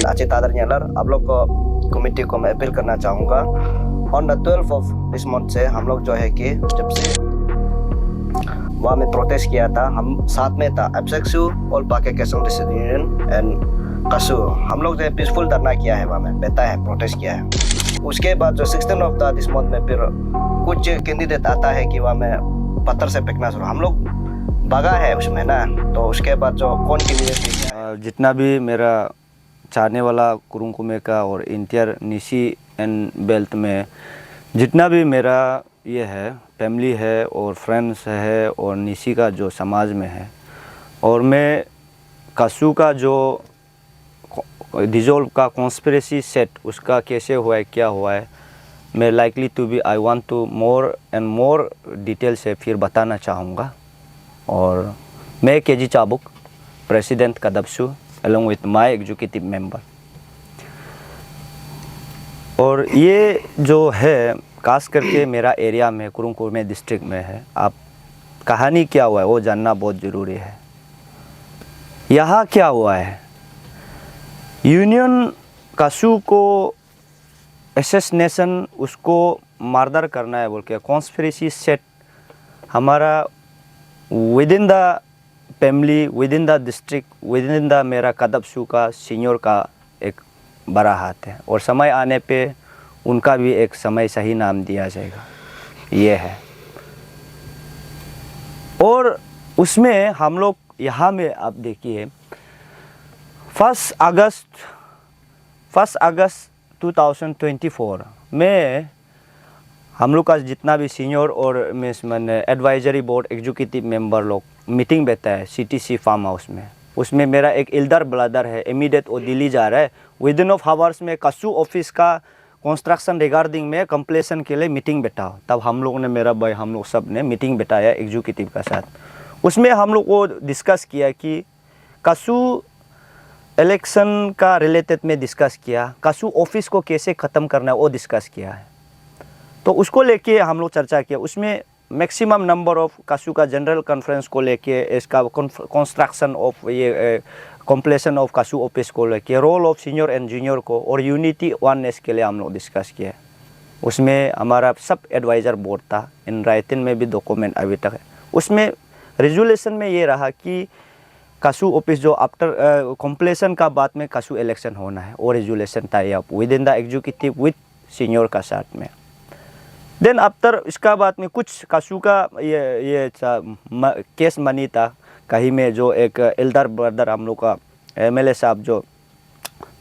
अचित आदर न्यालर आप लोग को कमेटी को मैं अपील करना चाहूँगा। On the 12th of this month से हम लोग जो है कि जब से वहाँ में प्रोटेस्ट किया था, हम साथ में था एब्सेक्सू all Pakke Kessang district union and कसू, हम लोग जो है पीसफुल धरना किया है, वहाँ में बैठा है, प्रोटेस्ट किया है। उसके बाद जो 16 ऑफ दिस मंथ में फिर कुछ कैंडिडेट आता है कि वहाँ में पत्थर से फेंकना शुरू, हम लोग भागा है उसमें ना। तो उसके बाद जो कौन कैंडिडेट जितना भी मेरा चाहने वाला कुरुंग कुमे का और इंटियर निशी एंड बेल्ट में जितना भी मेरा ये है फैमिली है और फ्रेंड्स है और निशी का जो समाज में है, और मैं कसू का जो डिजोल्व का कॉन्स्पिरेसी सेट उसका कैसे हुआ है, क्या हुआ है, मैं likely to be I want to more and more detail से फिर बताना चाहूँगा। और मैं केजी चाबुक, प्रेसिडेंट कदबसू along with my executive member, और ये जो है खास करके मेरा एरिया में कुरुंग कुमे डिस्ट्रिक्ट में है। आप कहानी क्या हुआ है वो जानना बहुत ज़रूरी है। यहाँ क्या हुआ है, यूनियन कसू को असैसिनेशन, उसको मर्डर करना है बोल के कॉन्स्पिरेसी सेट हमारा with in the family, with in the district, with in the मेरा कदबसू का सीनियर का एक बड़ा हाथ है, और समय आने पे उनका भी एक समय सही नाम दिया जाएगा, ये है। और उसमें हम लोग यहाँ में आप देखिए 1 अगस्त 2024 में हम लोग का जितना भी सीनियर और मैंने एडवाइजरी बोर्ड एग्जीक्यूटिव मेंबर लोग मीटिंग बैठा है CTC फार्म हाउस में। उसमें मेरा एक एल्डर ब्रदर है, इमीडिएट वो दिल्ली जा रहा है, विद इन ऑफ आवर्स में कसू ऑफिस का कंस्ट्रक्शन रिगार्डिंग में कंप्लेसन के लिए मीटिंग बैठा हो। तब हम लोग ने, मेरा भाई, हम लोग सब ने मीटिंग बैठाया एग्जीक्यूटिव का साथ। उसमें हम लोग को डिस्कस किया कि कसू इलेक्शन का रिलेटेड में डिस्कस किया, कसू ऑफिस को कैसे ख़त्म करना है वो डिस्कस किया है। तो उसको लेके हम लोग चर्चा किया। उसमें मैक्सिमम नंबर ऑफ कसू का जनरल कॉन्फ्रेंस को लेके, इसका कंस्ट्रक्शन ऑफ ये कॉम्प्लेशन ऑफ कसू ऑफिस को लेके, role of senior and junior को, और यूनिटी वननेस के लिए हम लोग डिस्कस किया। उसमें हमारा सब एडवाइज़र बोर्ड था, इन राइटिंग में भी डॉक्यूमेंट अभी तक है। उसमें रेजुलेशन में ये रहा कि कसू ऑफिस जो आफ्टर कॉम्प्लेशन का बाद में कसू इलेक्शन होना है, वो रेजुलेशन था with in the executive with senior का साथ में। देन आफ्टर इसका बाद में कुछ कसू का ये केस मनी था कहीं में, जो एक एल्डर ब्रदर हम लोग का MLA साहब जो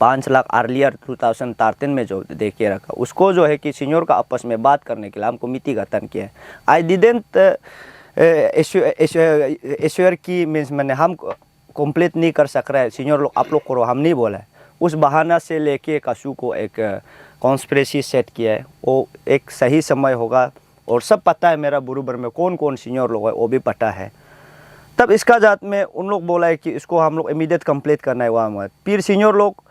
5 लाख अर्लियर 2013 में जो दे के रखा, उसको जो है कि सीनियर का आपस में बात करने के लिए हम कमिटी गठन किया है। आई डिडेंट एश्योर की मीन्स मैंने हम कंप्लीट नहीं कर सक रहा है, सीनियर लोग आप लोग करो, हम नहीं बोला है। उस बहाना से लेके कसू को एक कॉन्स्पिरेसी सेट किया है। वो एक सही समय होगा, और सब पता है मेरा बरूबर में कौन कौन सीनियर लोग है, वो भी पता है। तब इसका जात में उन लोग बोला है कि इसको हम लोग इमीडिएट कंप्लीट करना है वहाँ में। फिर सीनियर लोग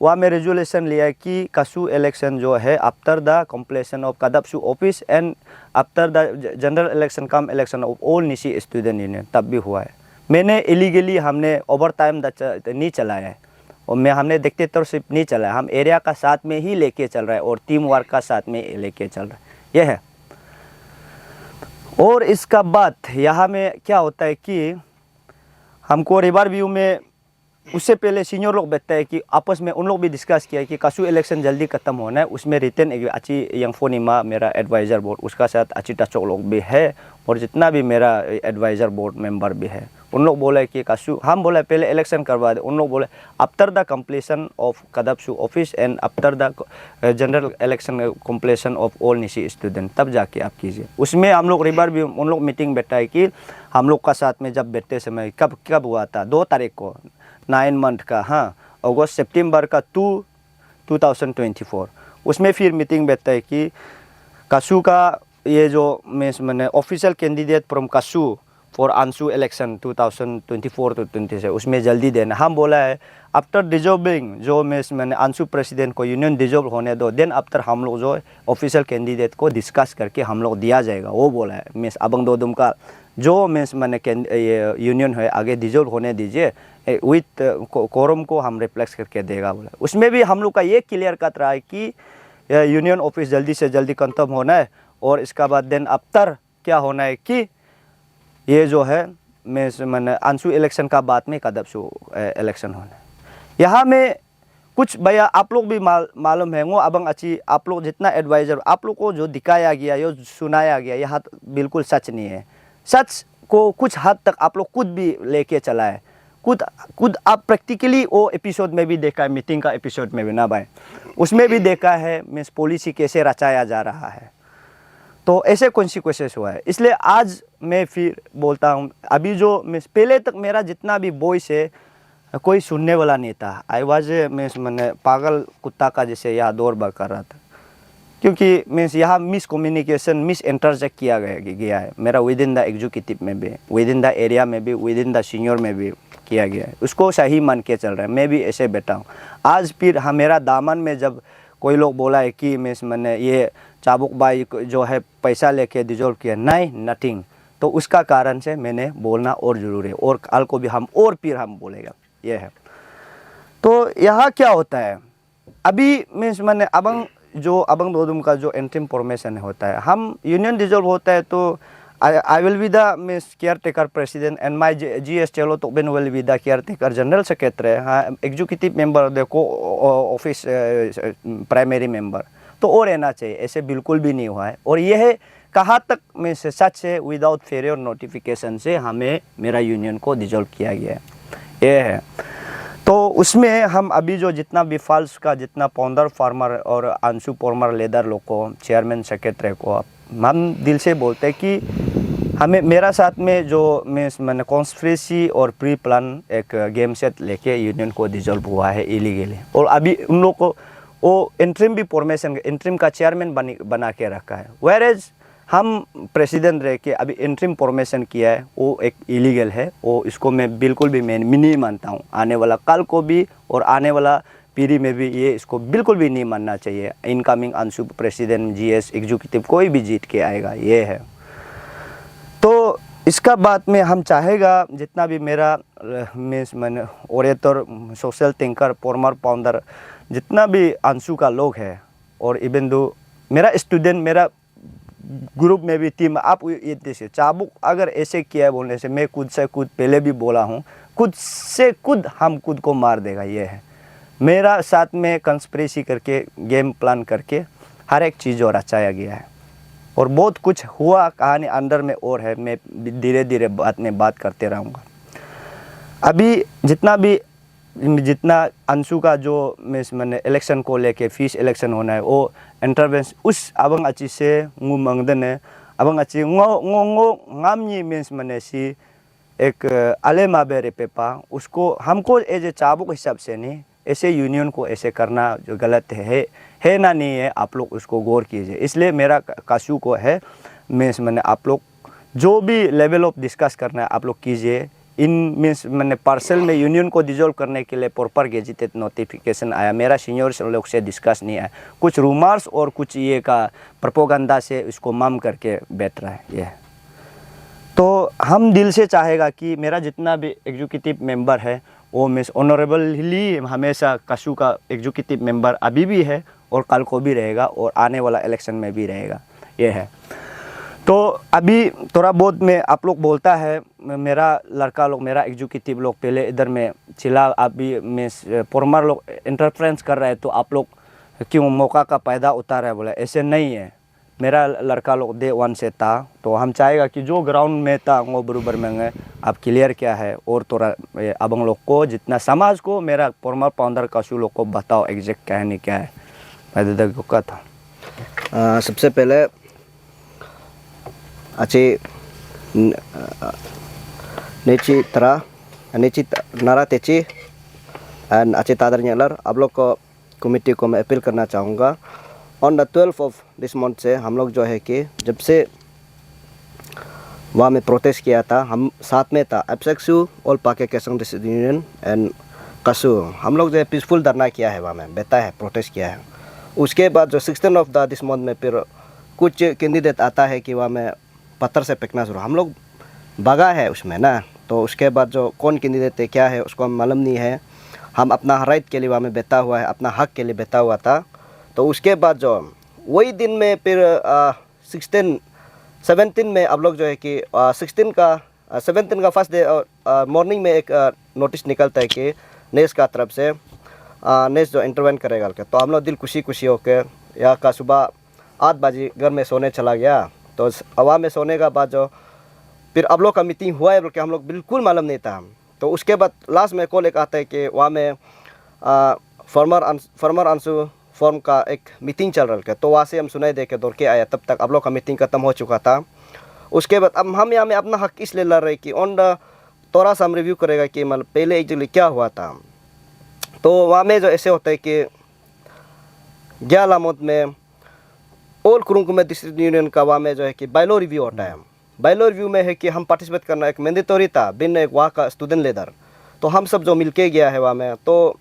वहाँ में रेजुलेशन लिया है कि कसू इलेक्शन जो है आफ्टर द कंप्लीशन ऑफ कदबसू office and after the general election come election of all Nishi student union, तब भी हुआ है। मैंने इलीगली हमने ओवर टाइम नहीं चलाया है, और हमने डिक्टेटरशिप नहीं चला है, हम एरिया का साथ में ही लेके चल रहा है और टीम वर्क का साथ में लेके चल रहा है, यह है। और इसका बाद यहाँ में क्या होता है कि हमको रिवर व्यू में उससे पहले सीनियर लोग बैठता है कि आपस में उन लोग भी डिस्कस किया है कि कसू इलेक्शन जल्दी खत्म होना है। उसमें रिटर्न अच्छी यंगफोनिमा मेरा एडवाइज़र बोर्ड, उसका साथ अच्छी टचोक लोग भी है, और जितना भी मेरा एडवाइज़र बोर्ड मेंबर भी है, उन लोग बोले कि कसू, हम बोले पहले इलेक्शन करवा दे, उन लोग बोले आफ्टर द कंप्लीशन ऑफ कदबसू office and after the general election completion of all Nishi student, तब जाके आप कीजिए। उसमें हम लोग रिवर भी उन लोग मीटिंग बैठा है कि हम लोग का साथ में जब बैठते समय कब हुआ था 2 तारीख को 9 मंथ का, हाँ, अगस्त सितंबर का 2024। उसमें फिर मीटिंग बैठता है कि कसू का ये जो मैंने ऑफिशियल कैंडिडेट फ्रॉम कसू फॉर आंसू इलेक्शन 2024 to 26 उसमें जल्दी देना। हम बोला है आफ्टर डिजॉल्विंग जो मैंने आंसू प्रेसिडेंट को यूनियन डिजॉल्व होने दो, देन आफ्टर हम लोग जो ऑफिशियल कैंडिडेट को डिस्कस करके हम लोग दिया जाएगा, वो बोला है। मीन्स अबंग दोदुम का जो मीन्स मैंने ये यूनियन है आगे डिजॉल्व होने दीजिए, विथ कोरम को हम रिफ्लेक्स करके देगा बोला। उसमें भी हम लोग का ये क्लियर कट रहा है कि यूनियन ऑफिस जल्दी से जल्दी खत्म होना है और इसका बाद देन अफ्तर क्या होना है कि ये जो है मैंने अंशु इलेक्शन का बाद में कदम इलेक्शन होना है। यहाँ में कुछ भैया आप लोग भी मालूम है वो अबंग अच्छी आप लोग जितना एडवाइज़र आप लोग को जो दिखाया गया जो सुनाया गया यह बिल्कुल सच नहीं है। सच को कुछ हद तक आप लोग खुद भी लेके चला है, खुद आप प्रैक्टिकली वो एपिसोड में भी देखा है, मीटिंग का एपिसोड में भी ना भाई, उसमें भी देखा है मीन्स पॉलिसी कैसे रचाया जा रहा है। तो ऐसे कॉन्सिक्वेंसेस हुआ है। इसलिए आज मैं फिर बोलता हूँ, अभी जो मीन्स पहले तक मेरा जितना भी वॉइस है कोई सुनने वाला नहीं था। आई वाज मीन्स मैंने पागल कुत्ता का जैसे यहाँ दौड़ भाग कर रहा था, क्योंकि मीन्स यहाँ मिस कम्युनिकेशन मिस इंटरजेक्ट किया गया है मेरा विद इन द एग्जीक्यूटिव में भी, विद इन द एरिया में भी, विद इन द सीनियर में भी किया गया है। उसको सही मान के चल रहा है। मैं भी ऐसे बैठा हूँ। आज फिर हाँ मेरा दामन में जब कोई लोग बोला है कि मीन्स मैंने ये चाबुक भाई जो है पैसा लेके डिजोल्व किया, नहीं नथिंग, तो उसका कारण से मैंने बोलना और ज़रूरी है और कल को भी हम और फिर हम बोलेगा ये है। तो यहाँ क्या होता है अभी मीन्स मैंने अबंग दोदुम का जो इंटरिम फॉर्मेशन होता है, हम यूनियन डिजोल्व होता है तो I will be the means care taker president and my GS चलो तो बिन will be the care taker general secretary. हाँ एग्जीक्यूटिव मेंबर देखो ऑफिस प्राइमरी मेंबर तो और रहना चाहिए, ऐसे बिल्कुल भी नहीं हुआ है। और यह कहाँ तक मीन्स सच है, विदाउट फेयर नोटिफिकेशन से हमें मेरा यूनियन को डिजोल्व किया गया है ये है। तो उसमें हम अभी जो जितना भी फॉल्स का जितना पौंदर फार्मर और अंशु फॉर्मर लेदर लोग को चेयरमैन सेक्रेटरी को हम दिल से बोलते हैं कि हमें मेरा साथ में जो मीन्स मैंने कॉन्स्पिरेसी और प्री प्लान एक गेम सेट लेके यूनियन को डिजोल्व हुआ है इलीगली। और अभी उन लोग को वो इंटरिम भी फॉर्मेशन इंटरिम का चेयरमैन बना के रखा है, वेयर एज हम प्रेसिडेंट रह के अभी इंटरिम फॉर्मेशन किया है वो एक इलीगल है। वो इसको मैं बिल्कुल भी मैं नहीं मानता हूँ। आने वाला कल को भी और आने वाला पीढ़ी में भी ये इसको बिल्कुल भी नहीं मानना चाहिए। Incoming Anshu president GS executive कोई भी जीत के आएगा ये है। तो इसका बाद में हम चाहेगा जितना भी मेरा मीन्स मैंने orator social thinker farmer founder जितना भी अंशु का लोग है और इवन दो मेरा स्टूडेंट मेरा ग्रुप में भी टीम आप ये देखिए चाबुक अगर ऐसे किया है बोलने से मैं खुद से खुद पहले भी बोला हूँ, खुद से खुद हम खुद को मार देगा ये है। मेरा साथ में कंस्पिरेसी करके गेम प्लान करके हर एक चीज़ और रचाया गया है और बहुत कुछ हुआ कहानी अंदर में और है। मैं धीरे धीरे बात करते रहूँगा। अभी जितना अंशु का जो मीन्स मैंने इलेक्शन को लेके फीस इलेक्शन होना है वो इंटरवेंस उस अबंग अच्छी से ngू मंगदन है अबंग अच्छी ngो ngам니 मीन्स मैंने सी एक अले माबेरे पेपा उसको हमको एज ए चाबुक हिसाब से नहीं ऐसे यूनियन को ऐसे करना जो गलत है ना नहीं है, आप लोग उसको गौर कीजिए। इसलिए मेरा काशू को है मीन्स मैंने आप लोग जो भी लेवल ऑफ डिस्कस करना है आप लोग कीजिए। इन मीन्स मैंने पार्सल में यूनियन को डिजोल्व करने के लिए प्रॉपर गेजेटेड नोटिफिकेशन आया, मेरा सीनियर लोग से डिस्कस नहीं आया, कुछ रूमर्स और कुछ ये का प्रोपोगंडा से उसको मम करके बैठ रहा है ये। तो हम दिल से चाहेगा कि मेरा जितना भी एग्जीक्यूटिव मेंबर है वो मीन्स ऑनरेबली हमेशा काशू का एग्जीक्यूटिव मेंबर अभी भी है और कल को भी रहेगा और आने वाला इलेक्शन में भी रहेगा ये है। तो अभी थोड़ा बहुत में आप लोग बोलता है मेरा लड़का लोग मेरा एग्जीक्यूटिव लोग पहले इधर में चिल्ला अभी मीन्स फॉर्मर लोग इंटरफ्रेंस कर रहे हैं तो आप लोग क्यों मौका का फ़ायदा उठा रहे हैं बोला, ऐसे नहीं है। मेरा लड़का लोग डे 1 से था तो हम चाहेगा कि जो ग्राउंड में था वो बराबर में अब क्लियर क्या है और थोड़ा अबंग लोग को जितना समाज को मेरा फॉर्मर फाउंडर काशू लोग को बताओ एग्जैक्ट कहानी क्या है। मैं दादा को था सबसे पहले अच्छी नीची नारा तेची एंड अच्छी तादर न्यालर आप लोग को कमेटी को मैं अपील करना चाहूँगा। On the 12th of this month से हम लोग जो है कि जब से वहाँ में प्रोटेस्ट किया था हम साथ में था एप्सेक्सू all Pakke Kessang district union and कासू हम लोग जो है पीसफुल धरना किया है वहाँ में बैठा है प्रोटेस्ट किया है। उसके बाद जो 16 ऑफ दिस मंथ में फिर कुछ कैंडिडेट आता है कि वहाँ में पत्थर से फेंकना शुरू, हम लोग भगा है उसमें ना। तो उसके बाद जो कौन कैंडिडेट है क्या है उसको हम मालूम नहीं है। हम अपना राइट के लिए वहाँ में बैठा हुआ है, अपना हक के लिए बैठा हुआ था। तो उसके बाद जो वही दिन में फिर 17 में आप लोग जो है कि 17 का फर्स्ट डे मॉर्निंग में एक नोटिस निकलता है कि नेस का तरफ से नेस जो इंटरवेंट करेगा। तो हम लोग दिल खुशी खुशी होकर यहाँ का सुबह 8 बजे घर में सोने चला गया। तो हवा में सोने का बाद जो फिर अब लोग का मीटिंग हुआ है बोल के हम लोग बिल्कुल मालूम नहीं था। तो उसके बाद लास्ट में कॉल एक आता है कि वहाँ में फार्मर आंसू फॉर्म का एक मीटिंग चल रहा है। तो वहाँ से हम सुनाई दे के दौड़ के आया, तब तक अब लोग का मीटिंग ख़त्म हो चुका था। उसके बाद अब हम यहाँ में अपना हक इसलिए लड़ रहे कि ऑन द थोड़ा सा हम रिव्यू करेगा कि मतलब पहले एक्चुअली क्या हुआ था। तो वहाँ में जो ऐसे होता है कि ग्यालामुद में ऑल कुरुंकुमे डिस्ट्रिक्ट यूनियन का वहाँ में जो है कि बायलॉ रिव्यू होता है। बायलॉ रिव्यू में है कि हम पार्टिसिपेट करना एक मैंडेटरी था, बिन एक वहाँ का स्टूडेंट लीडर। तो हम सब जो मिलके गया है वहाँ में, तो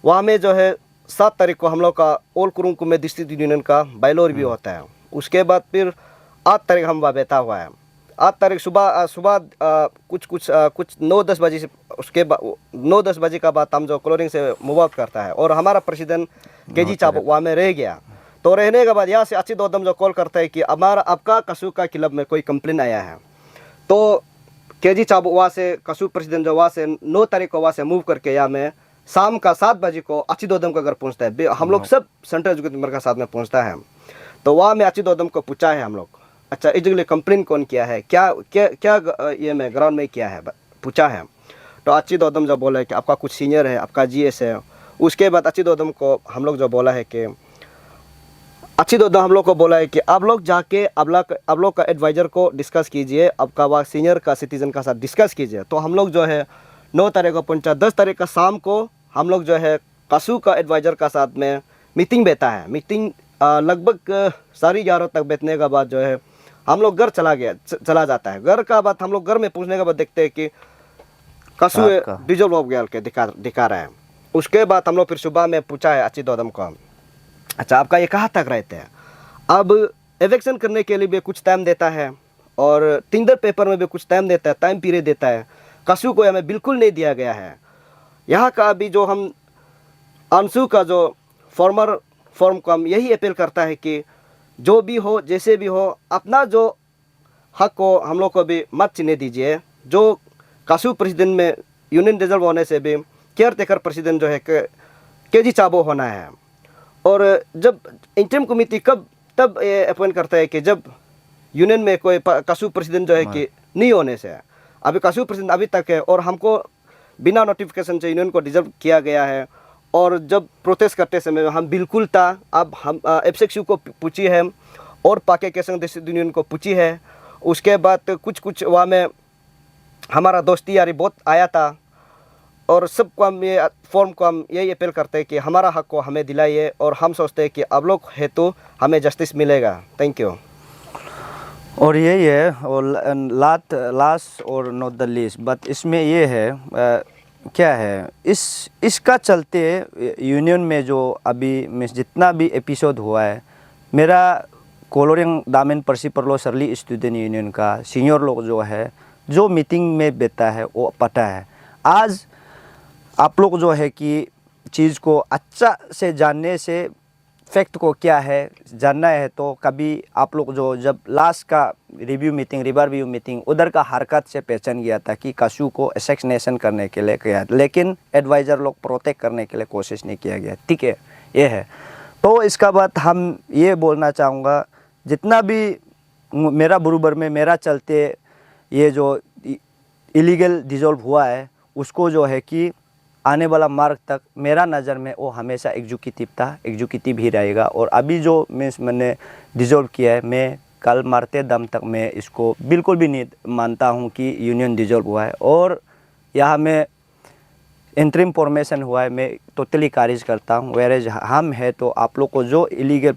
वहाँ में जो है 7 तारीख को हम लोग का ऑल कुरुंकुमे डिस्ट्रिक्ट यूनियन का बायलॉ रिव्यू होता है। उसके बाद फिर 8 तारीख हम वहाँ बैठा हुआ है। 8 तारीख सुबह कुछ 9-10 बजे से, उसके बाद 9-10 बजे का बाद हम जो क्लोरिंग से मूव आउट करता है। और हमारा प्रेसिडेंट केजी चाबुक वहाँ में रह गया। तो रहने के बाद यहाँ से अच्छी दोदम जो कॉल करता है कि आपका कसू का क्लब में कोई कंप्लेन आया है। तो केजी चाबुक वहाँ से कसू प्रेसिडेंट जो वहाँ से 9 तारीख को वहाँ से मूव करके यहाँ में शाम का 7 बजे को अच्छी दोदम का घर पहुँचता है। हम लोग सब सेंट्रल एजुकेशन मेंबर का साथ में पहुँचता है। तो वहाँ में अच्छी दोदम को पूछा है हम लोग, अच्छा इस कंप्लेन कौन किया है, क्या क्या क्या ये में ग्राउंड में किया है, पूछा है। तो अच्छी दोदम जो बोला है कि आपका कुछ सीनियर है, आपका जीएस है। उसके बाद अच्छी दोदम को हम लोग जो बोला है कि अच्छी दोदम हम लोग को बोला है कि आप लोग जाके आप लोग का एडवाइज़र को डिस्कस कीजिए, आपका वहाँ सीनियर का सिटीज़न का साथ डिस्कस कीजिए। तो हम लोग जो है 9 तारीख को पहुँचा। 10 तारीख का शाम को हम लोग जो है कसू का एडवाइज़र का साथ में मीटिंग बैठा है। मीटिंग लगभग 11:30 तक बैठने के बाद जो है हम लोग घर चला जाता है। घर का बाद हम लोग घर में पूछने के बाद देखते हैं कि कसू डिजोल्व हो गया के दिखा रहा है। उसके बाद हम लोग फिर सुबह में पूछा है अच्छी दोदम को, अच्छा आपका ये कहाँ तक रहते हैं। अब एवेक्शन करने के लिए भी कुछ टाइम देता है और टिंडर पेपर में भी कुछ टाइम देता है, टाइम पीरियड देता है। कसू को हमें बिल्कुल नहीं दिया गया है। यहाँ का अभी जो हम अंशु का जो फॉर्म को हम यही अपील करता है कि जो भी हो जैसे भी हो अपना जो हक को हम लोग को भी मत छीनने दीजिए। जो कसू प्रेसिडेंट में यूनियन डिजल्व होने से भी केयर टेकर प्रेसिडेंट जो है केजी चाबो होना है। और जब इंटरिम कमेटी तब अपॉइंट करता है कि जब यूनियन में कोई कसू प्रेसिडेंट जो है कि नहीं होने से। अभी कसू प्रेसिडेंट अभी तक है और हमको बिना नोटिफिकेशन से यूनियन को डिजल्व किया गया है। और जब प्रोटेस्ट करते समय हम बिल्कुल था। अब हम एफसेक्यू को पूछी है और पाके केसंग डिस्ट्रिक्ट यूनियन को पूछी है। उसके बाद कुछ वहाँ में हमारा दोस्ती यारी बहुत आया था। और सबको हम ये फॉर्म को हम यही अपील करते हैं कि हमारा हक को हमें दिलाइए और हम सोचते हैं कि आप लोग है तो हमें जस्टिस मिलेगा। Thank you. और यही है और लास्ट और नॉट द लीस्ट बट इसमें ये है क्या है इसका चलते यूनियन में जो अभी जितना भी एपिसोड हुआ है, मेरा कोलोरिंग दामेन परसिपरलो सरली स्टूडेंट यूनियन का सीनियर लोग जो है जो मीटिंग में बैठा है वो पता है। आज आप लोग जो है कि चीज़ को अच्छा से जानने से फैक्ट को क्या है जानना है तो कभी आप लोग जो जब लास्ट का रिव्यू मीटिंग उधर का हरकत से पहचान गया था कि कसू को एसेक्शनेशन करने के लिए किया, लेकिन एडवाइज़र लोग प्रोटेक्ट करने के लिए कोशिश नहीं किया गया। ठीक है, ये है। तो इसका बाद हम ये बोलना चाहूँगा जितना भी मेरा बरूबर में मेरा चलते ये जो इलीगल डिसॉल्व हुआ है उसको जो है कि आने वाला मार्ग तक मेरा नज़र में वो हमेशा एग्जीक्यूटिव था, एग्जीक्यूटिव ही रहेगा। और अभी जो मैंने डिसॉल्व किया है, मैं कल मरते दम तक मैं इसको बिल्कुल भी नहीं मानता हूँ कि यूनियन डिसॉल्व हुआ है। और यहाँ में इंटरिम फॉर्मेशन हुआ है, मैं टोटली खारिज करता हूँ। वेरेज हम है तो आप लोग को जो इलीगल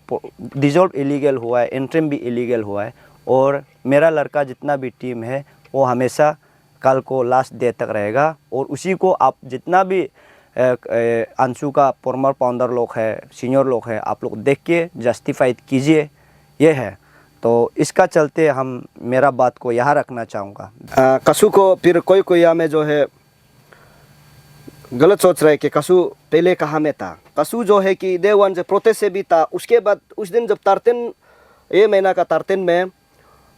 डिसॉल्व इलीगल हुआ है, इंटरिम भी इलीगल हुआ है। और मेरा लड़का जितना भी टीम है वो हमेशा कल को लास्ट डे तक रहेगा। और उसी को आप जितना भी अंशु का फॉर्मर फाउंडर लोग है, सीनियर लोग है, आप लोग देख के जस्टिफाइड कीजिए। ये है तो इसका चलते हम मेरा बात को यहाँ रखना चाहूँगा। कसू को फिर कोई यहाँ में जो है गलत सोच रहे हैं कि कसू पहले कहाँ में था। कसू जो है कि डे वन से प्रोटेस्ट से भी था। उसके बाद उस दिन जब तारतेन ये महीना का तारतेन में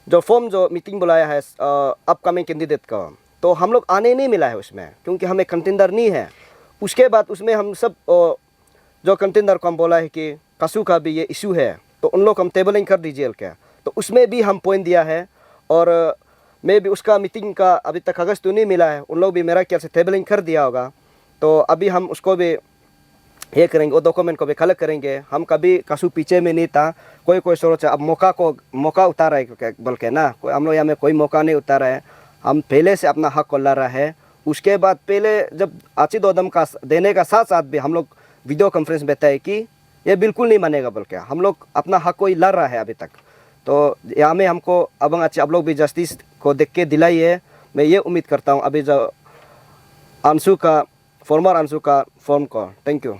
जो फॉर्म जो मीटिंग बुलाया है अपकमिंग कैंडिडेट का, तो हम लोग आने नहीं मिला है उसमें, क्योंकि हमें कंटेंडर नहीं है। उसके बाद उसमें हम सब जो कंटेंडर को हम बोला है कि कसू का भी ये इशू है, तो उन लोग हम टेबलिंग कर दीजिए क्या, तो उसमें भी हम पॉइंट दिया है। और मैं भी उसका मीटिंग का अभी तक कागज़ तो नहीं मिला है, उन लोग भी मेरा ख्याल से टेबलिंग कर दिया होगा। तो अभी हम उसको भी ये करेंगे, वो डॉक्यूमेंट को भी कलेक्ट करेंगे। हम कभी कसू पीछे में नहीं था। कोई सोचा अब मौका उतारा है बोल के ना, हम लोग यहाँ में कोई मौका नहीं उतारा है। हम पहले से अपना हक को लड़ रहा है। उसके बाद पहले जब आची दो दम का देने का साथ साथ भी हम लोग वीडियो कॉन्फ्रेंस में बताए कि ये बिल्कुल नहीं मानेगा बोल के, हम लोग अपना हक को ही लड़ रहा है अभी तक। तो यहाँ में हमको अब अच्छे आप लोग भी जस्टिस को देख के दिलाइए। मैं ये उम्मीद करता हूँ अभी जो अंशु का फॉर्मर अंशु का फॉर्म को। Thank you.